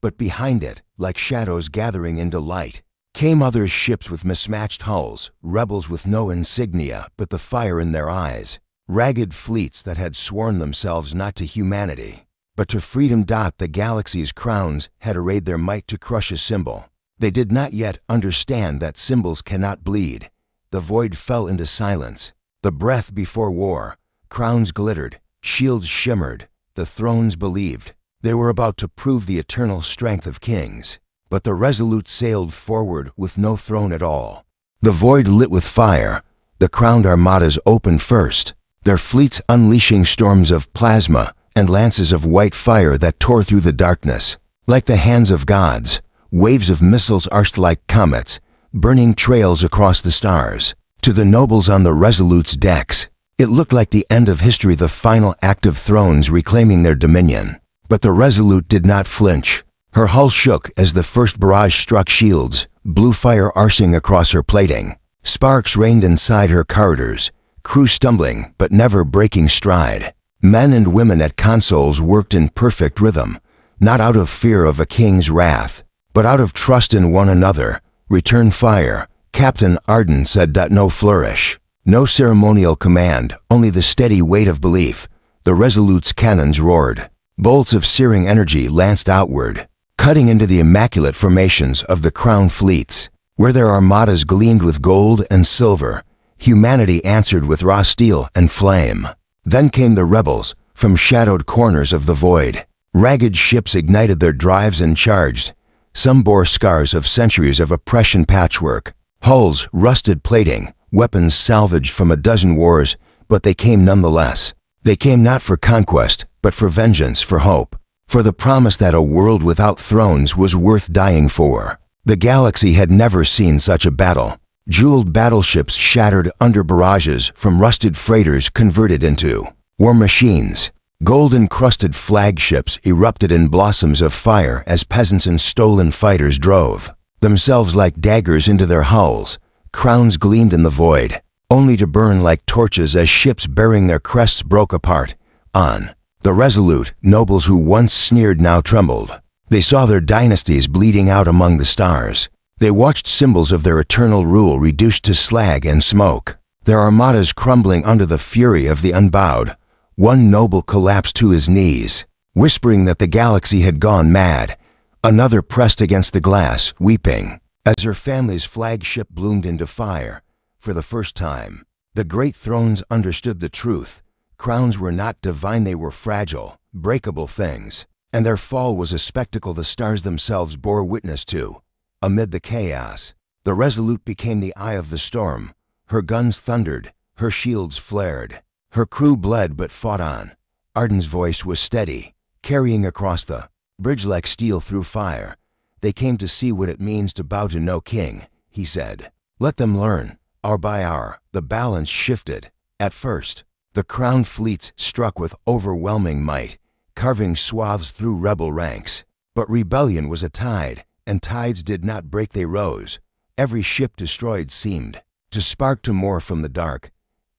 but behind it, like shadows gathering into light, came other ships with mismatched hulls, rebels with no insignia but the fire in their eyes, ragged fleets that had sworn themselves not to humanity, but to freedom. The galaxy's crowns had arrayed their might to crush a symbol. They did not yet understand that symbols cannot bleed. The void fell into silence. The breath before war. Crowns glittered, shields shimmered, the thrones believed. They were about to prove the eternal strength of kings. But the Resolute sailed forward with no throne at all. The void lit with fire. The crowned armadas opened first, their fleets unleashing storms of plasma and lances of white fire that tore through the darkness. Like the hands of gods, waves of missiles arched like comets, burning trails across the stars. To the nobles on the Resolute's decks, it looked like the end of history, the final act of thrones reclaiming their dominion. But the Resolute did not flinch. Her hull shook as the first barrage struck shields, blue fire arcing across her plating. Sparks rained inside her corridors, crew stumbling but never breaking stride. Men and women at consoles worked in perfect rhythm, not out of fear of a king's wrath, but out of trust in one another. Return fire, Captain Arden said. No flourish, no ceremonial command, only the steady weight of belief. The Resolute's cannons roared. Bolts of searing energy lanced outward, cutting into the immaculate formations of the crowned fleets. Where their armadas gleamed with gold and silver, humanity answered with raw steel and flame. Then came the rebels, from shadowed corners of the void. Ragged ships ignited their drives and charged. Some bore scars of centuries of oppression patchwork, hulls, rusted plating, weapons salvaged from a dozen wars, but they came nonetheless. They came not for conquest, but for vengeance, for hope, for the promise that a world without thrones was worth dying for. The galaxy had never seen such a battle. Jeweled battleships shattered under barrages from rusted freighters converted into war machines. Gold-encrusted flagships erupted in blossoms of fire as peasants and stolen fighters drove themselves like daggers into their hulls. Crowns gleamed in the void, only to burn like torches as ships bearing their crests broke apart. On the Resolute, nobles who once sneered now trembled. They saw their dynasties bleeding out among the stars. They watched symbols of their eternal rule reduced to slag and smoke, their armadas crumbling under the fury of the unbowed. One noble collapsed to his knees, whispering that the galaxy had gone mad. Another pressed against the glass, weeping, as her family's flagship bloomed into fire. For the first time, the great thrones understood the truth. Crowns were not divine, they were fragile, breakable things, and their fall was a spectacle the stars themselves bore witness to. Amid the chaos, the Resolute became the eye of the storm. Her guns thundered, her shields flared. Her crew bled but fought on. Arden's voice was steady, carrying across the bridge like steel through fire. They came to see what it means to bow to no king, he said. Let them learn, hour by hour. The balance shifted. At first, the crowned fleets struck with overwhelming might, carving swaths through rebel ranks. But rebellion was a tide, and tides did not break, they rose. Every ship destroyed seemed to spark to more from the dark.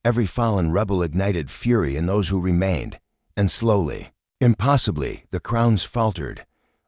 Every fallen rebel ignited fury in those who remained, and slowly, impossibly, the crowns faltered.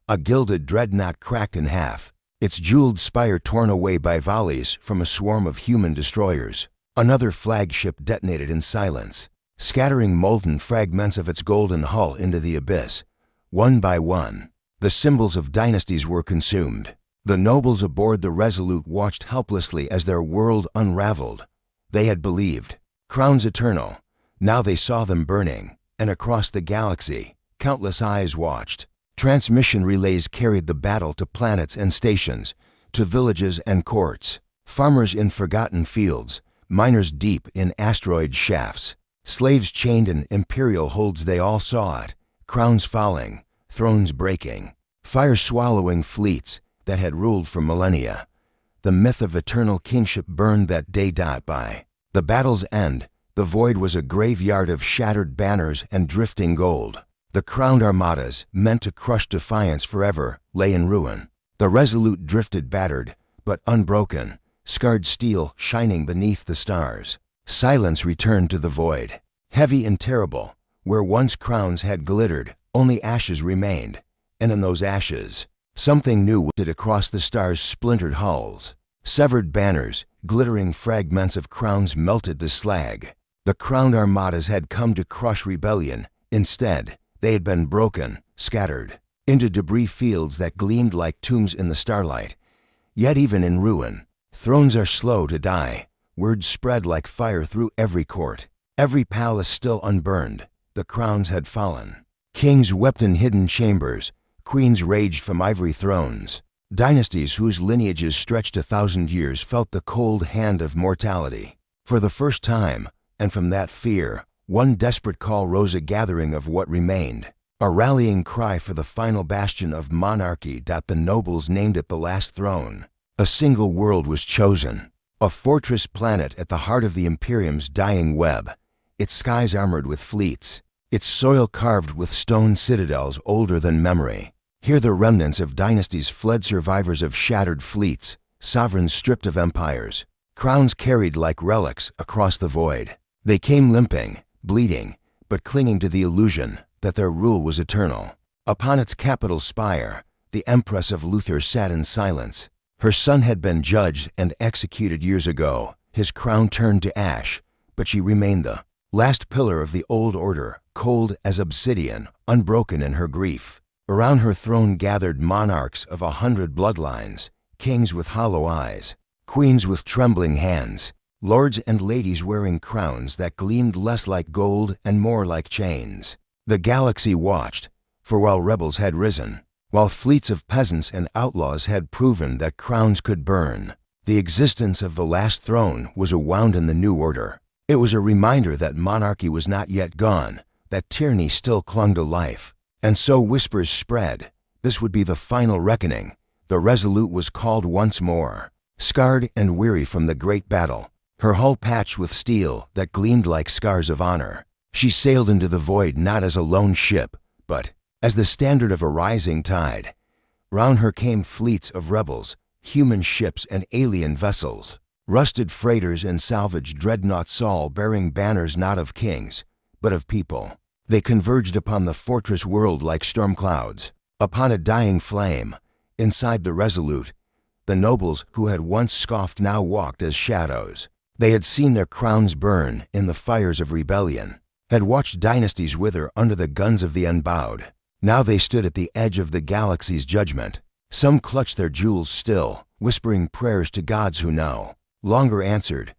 A gilded dreadnought cracked in half, its jeweled spire torn away by volleys from a swarm of human destroyers. Another flagship detonated in silence, scattering molten fragments of its golden hull into the abyss. One by one, the symbols of dynasties were consumed. The nobles aboard the Resolute watched helplessly as their world unraveled. They had believed crowns eternal. Now they saw them burning, and across the galaxy, countless eyes watched. Transmission relays carried the battle to planets and stations, to villages and courts, farmers in forgotten fields, miners deep in asteroid shafts, slaves chained in imperial holds. They all saw it, crowns falling, thrones breaking, fire swallowing fleets that had ruled for millennia. The myth of eternal kingship burned that day. By the battle's end, the void was a graveyard of shattered banners and drifting gold. The crowned armadas, meant to crush defiance forever, lay in ruin. The Resolute drifted battered, but unbroken, scarred steel shining beneath the stars. Silence returned to the void, heavy and terrible. Where once crowns had glittered, only ashes remained, and in those ashes, something new wilted across the stars' splintered hulls. Severed banners, glittering fragments of crowns melted to slag. The crowned armadas had come to crush rebellion. Instead, they had been broken, scattered, into debris fields that gleamed like tombs in the starlight. Yet even in ruin, thrones are slow to die. Words spread like fire through every court. Every palace still unburned. The crowns had fallen. Kings wept in hidden chambers. Queens raged from ivory thrones. Dynasties whose lineages stretched 1,000 years felt the cold hand of mortality. For the first time, and from that fear, one desperate call rose, a gathering of what remained, a rallying cry for the final bastion of monarchy. The nobles named it the last throne. A single world was chosen, a fortress planet at the heart of the Imperium's dying web, its skies armored with fleets, its soil carved with stone citadels older than memory. Here the remnants of dynasties fled, survivors of shattered fleets, sovereigns stripped of empires, crowns carried like relics across the void. They came limping, bleeding, but clinging to the illusion that their rule was eternal. Upon its capital spire, the Empress of Luthor sat in silence. Her son had been judged and executed years ago, his crown turned to ash, but she remained the last pillar of the old order, cold as obsidian, unbroken in her grief. Around her throne gathered monarchs of 100 bloodlines, kings with hollow eyes, queens with trembling hands, lords and ladies wearing crowns that gleamed less like gold and more like chains. The galaxy watched, for while rebels had risen, while fleets of peasants and outlaws had proven that crowns could burn, the existence of the last throne was awound in the new order. It was a reminder that monarchy was not yet gone, that tyranny still clung to life. And so whispers spread. This would be the final reckoning. The Resolute was called once more. Scarred and weary from the great battle, her hull patched with steel that gleamed like scars of honor, she sailed into the void not as a lone ship, but as the standard of a rising tide. Round her came fleets of rebels, human ships and alien vessels, rusted freighters and salvage dreadnoughts, all bearing banners not of kings, but of people. They converged upon the fortress world like storm clouds, upon a dying flame. Inside the Resolute, the nobles who had once scoffed now walked as shadows. They had seen their crowns burn in the fires of rebellion, had watched dynasties wither under the guns of the unbowed. Now they stood at the edge of the galaxy's judgment. Some clutched their jewels still, whispering prayers to gods who know. Longer answered.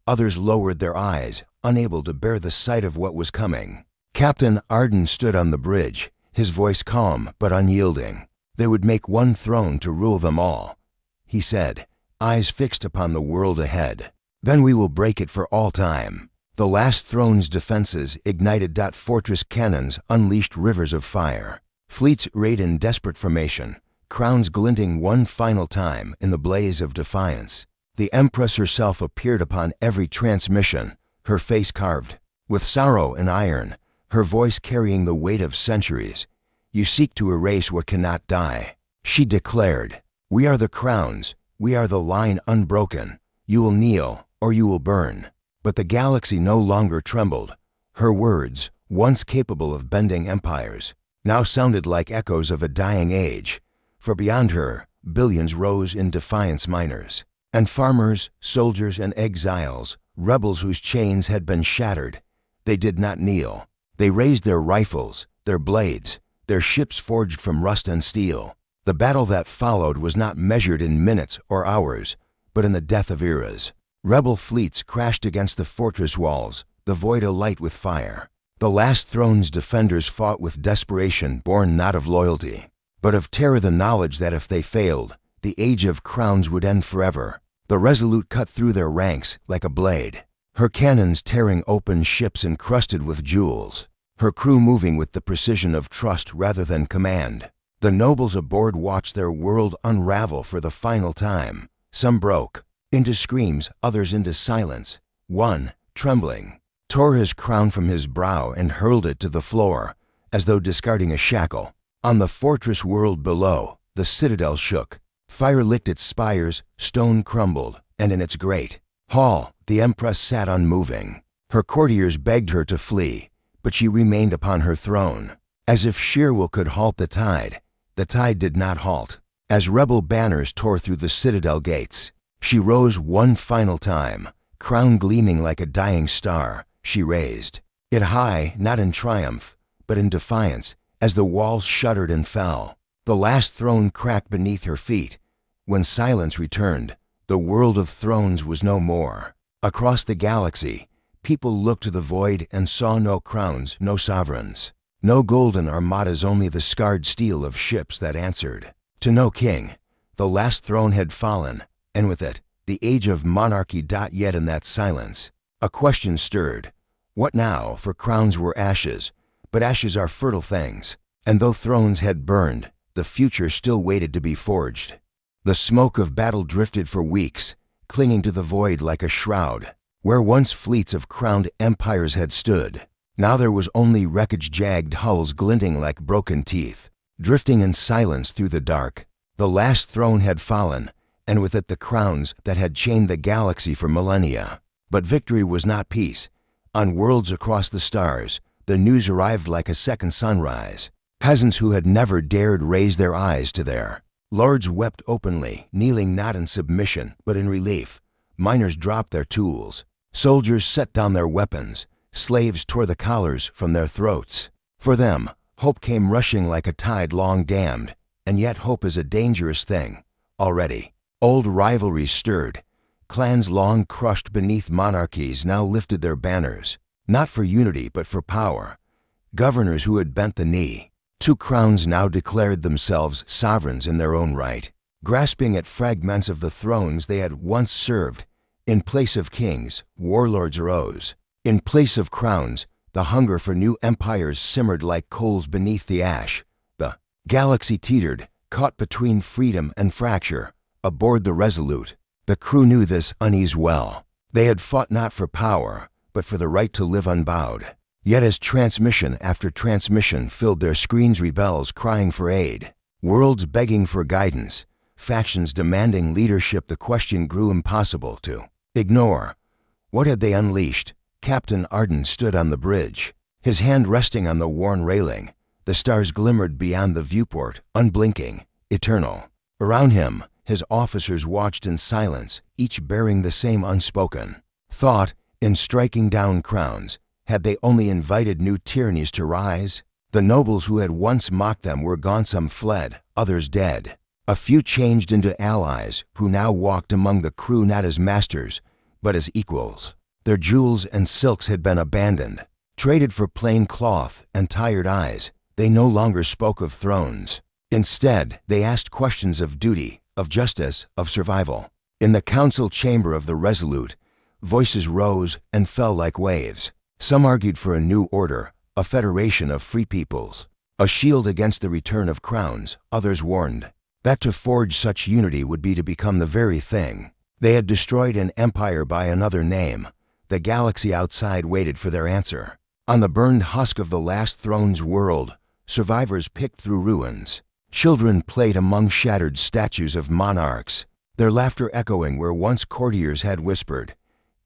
Others lowered their eyes, unable to bear the sight of what was coming. Captain Arden stood on the bridge, his voice calm but unyielding. They would make one throne to rule them all, he said, eyes fixed upon the world ahead. Then we will break it for all time. The last throne's defenses ignited. Fortress cannons unleashed rivers of fire. Fleets rayed in desperate formation, crowns glinting one final time in the blaze of defiance. The Empress herself appeared upon every transmission, her face carved with sorrow and iron, her voice carrying the weight of centuries. You seek to erase what cannot die, she declared. We are the crowns, we are the line unbroken. You will kneel, or you will burn. But the galaxy no longer trembled. Her words, once capable of bending empires, now sounded like echoes of a dying age. For beyond her, billions rose in defiance, miners, and farmers, soldiers and exiles, rebels whose chains had been shattered. They did not kneel. They raised their rifles, their blades, their ships forged from rust and steel. The battle that followed was not measured in minutes or hours, but in the death of eras. Rebel fleets crashed against the fortress walls, the void alight with fire. The last throne's defenders fought with desperation born not of loyalty, but of terror, the knowledge that if they failed, the age of crowns would end forever. The Resolute cut through their ranks like a blade, her cannons tearing open ships encrusted with jewels, her crew moving with the precision of trust rather than command. The nobles aboard watched their world unravel for the final time. Some broke into screams, others into silence. One, trembling, tore his crown from his brow and hurled it to the floor, as though discarding a shackle. On the fortress world below, the citadel shook. Fire licked its spires, stone crumbled, and in its great hall, the Empress sat unmoving. Her courtiers begged her to flee, but she remained upon her throne. As if sheer will could halt the tide did not halt. As rebel banners tore through the citadel gates, she rose one final time, crown gleaming like a dying star. She raised it high, not in triumph, but in defiance, as the walls shuddered and fell. The last throne cracked beneath her feet. When silence returned, the world of thrones was no more. Across the galaxy, people looked to the void and saw no crowns, no sovereigns, no golden armadas, only the scarred steel of ships that answered to no king. The last throne had fallen, and with it, the age of monarchy. Yet in that silence, a question stirred. What now? For crowns were ashes, but ashes are fertile things, and though thrones had burned, the future still waited to be forged. The smoke of battle drifted for weeks, clinging to the void like a shroud. Where once fleets of crowned empires had stood, now there was only wreckage, jagged hulls glinting like broken teeth, drifting in silence through the dark. The last throne had fallen, and with it the crowns that had chained the galaxy for millennia. But victory was not peace. On worlds across the stars, the news arrived like a second sunrise. Peasants who had never dared raise their eyes to their lords wept openly, kneeling not in submission, but in relief. Miners dropped their tools. Soldiers set down their weapons. Slaves tore the collars from their throats. For them, hope came rushing like a tide long dammed, and yet hope is a dangerous thing. Already, old rivalries stirred. Clans long crushed beneath monarchies now lifted their banners, not for unity but for power. Governors who had bent the knee to crowns now declared themselves sovereigns in their own right, grasping at fragments of the thrones they had once served. In place of kings, warlords rose. In place of crowns, the hunger for new empires simmered like coals beneath the ash. The galaxy teetered, caught between freedom and fracture. Aboard the Resolute, the crew knew this unease well. They had fought not for power, but for the right to live unbowed. Yet as transmission after transmission filled their screens, rebels crying for aid, worlds begging for guidance, factions demanding leadership, the question grew impossible to ignore. What had they unleashed? Captain Arden stood on the bridge, his hand resting on the worn railing. The stars glimmered beyond the viewport, unblinking, eternal. Around him, his officers watched in silence, each bearing the same unspoken thought. In striking down crowns, had they only invited new tyrannies to rise? The nobles who had once mocked them were gone, some fled, others dead. A few changed into allies, who now walked among the crew not as masters, but as equals. Their jewels and silks had been abandoned, traded for plain cloth and tired eyes. They no longer spoke of thrones. Instead, they asked questions of duty, of justice, of survival. In the council chamber of the Resolute, voices rose and fell like waves. Some argued for a new order, a federation of free peoples, a shield against the return of crowns. Others warned that to forge such unity would be to become the very thing. They had destroyed an empire by another name. The galaxy outside waited for their answer. On the burned husk of the last throne's world, survivors picked through ruins. Children played among shattered statues of monarchs, their laughter echoing where once courtiers had whispered.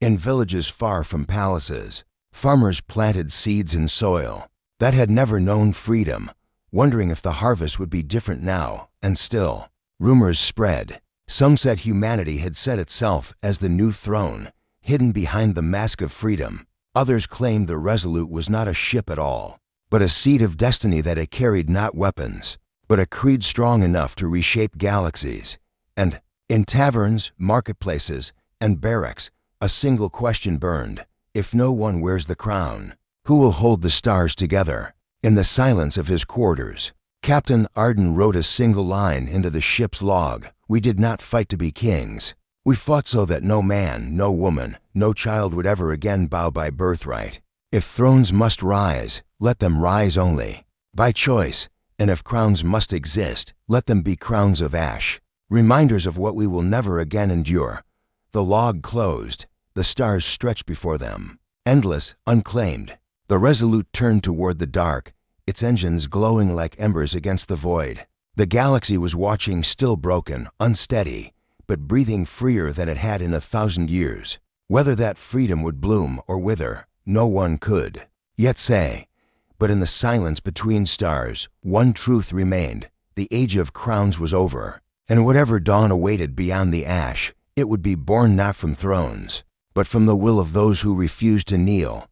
In villages far from palaces, farmers planted seeds in soil that had never known freedom, wondering if the harvest would be different now. And still, rumors spread. Some said humanity had set itself as the new throne, hidden behind the mask of freedom. Others claimed the Resolute was not a ship at all, but a seed of destiny that it carried not weapons, but a creed strong enough to reshape galaxies. And in taverns, marketplaces, and barracks, a single question burned. If no one wears the crown, who will hold the stars together? In the silence of his quarters, Captain Arden wrote a single line into the ship's log. We did not fight to be kings. We fought so that no man, no woman, no child would ever again bow by birthright. If thrones must rise, let them rise only by choice, and if crowns must exist, let them be crowns of ash, reminders of what we will never again endure. The log closed, the stars stretched before them, endless, unclaimed. The Resolute turned toward the dark, its engines glowing like embers against the void. The galaxy was watching, still broken, unsteady, but breathing freer than it had in 1,000 years. Whether that freedom would bloom or wither, no one could yet say. But in the silence between stars, one truth remained. The age of crowns was over, and whatever dawn awaited beyond the ash, it would be born not from thrones, but from the will of those who refused to kneel,